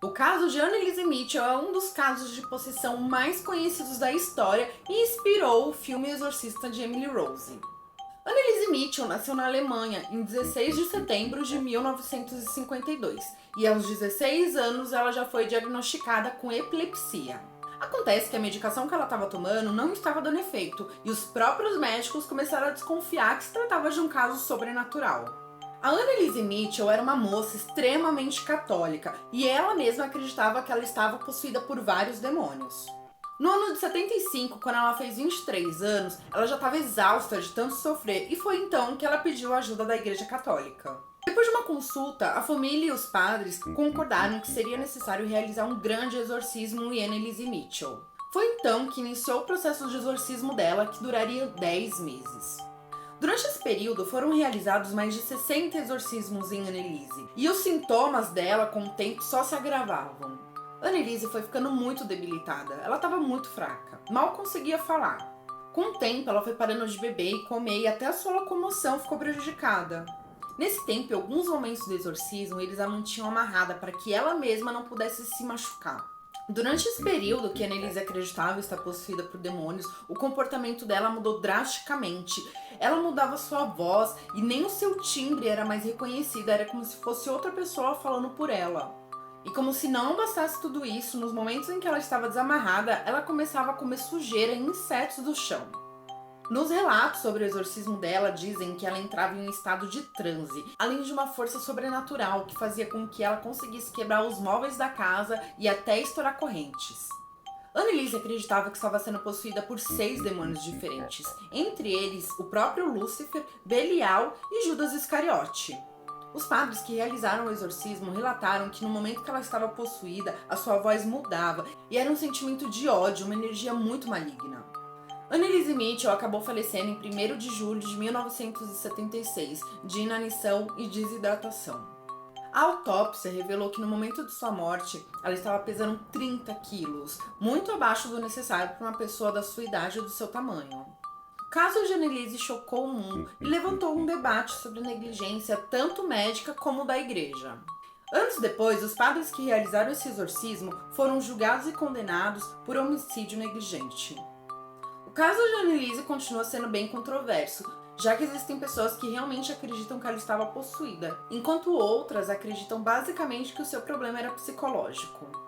O caso de Anneliese Mitchell é um dos casos de possessão mais conhecidos da história e inspirou o filme Exorcista de Emily Rose. Anneliese Mitchell nasceu na Alemanha em 16 de setembro de 1952 e aos 16 anos ela já foi diagnosticada com epilepsia. Acontece que a medicação que ela estava tomando não estava dando efeito e os próprios médicos começaram a desconfiar que se tratava de um caso sobrenatural. A Anneliese Mitchell era uma moça extremamente católica e ela mesma acreditava que ela estava possuída por vários demônios. No ano de 75, quando ela fez 23 anos, ela já estava exausta de tanto sofrer e foi então que ela pediu a ajuda da Igreja Católica. Depois de uma consulta, a família e os padres concordaram que seria necessário realizar um grande exorcismo em Anneliese Mitchell. Foi então que iniciou o processo de exorcismo dela, que duraria 10 meses. Durante esse período, foram realizados mais de 60 exorcismos em Anneliese, e os sintomas dela, com o tempo, só se agravavam. Anneliese foi ficando muito debilitada, ela estava muito fraca, mal conseguia falar. Com o tempo, ela foi parando de beber e comer, e até a sua locomoção ficou prejudicada. Nesse tempo, em alguns momentos do exorcismo, eles a mantinham amarrada para que ela mesma não pudesse se machucar. Durante esse período que Anneliese acreditava estar possuída por demônios, o comportamento dela mudou drasticamente. Ela mudava sua voz e nem o seu timbre era mais reconhecido, era como se fosse outra pessoa falando por ela. E como se não bastasse tudo isso, nos momentos em que ela estava desamarrada, ela começava a comer sujeira e insetos do chão. Nos relatos sobre o exorcismo dela, dizem que ela entrava em um estado de transe, além de uma força sobrenatural que fazia com que ela conseguisse quebrar os móveis da casa e até estourar correntes. Anneliese acreditava que estava sendo possuída por 6 demônios diferentes, entre eles o próprio Lúcifer, Belial e Judas Iscariote. Os padres que realizaram o exorcismo relataram que no momento que ela estava possuída, a sua voz mudava e era um sentimento de ódio, uma energia muito maligna. Anneliese Mitchell acabou falecendo em 1º de julho de 1976, de inanição e desidratação. A autópsia revelou que no momento de sua morte, ela estava pesando 30 quilos, muito abaixo do necessário para uma pessoa da sua idade e do seu tamanho. O caso de Anneliese chocou o mundo e levantou um debate sobre negligência tanto médica como da igreja. Anos depois, os padres que realizaram esse exorcismo foram julgados e condenados por homicídio negligente. O caso de Anneliese continua sendo bem controverso, já que existem pessoas que realmente acreditam que ela estava possuída, enquanto outras acreditam basicamente que o seu problema era psicológico.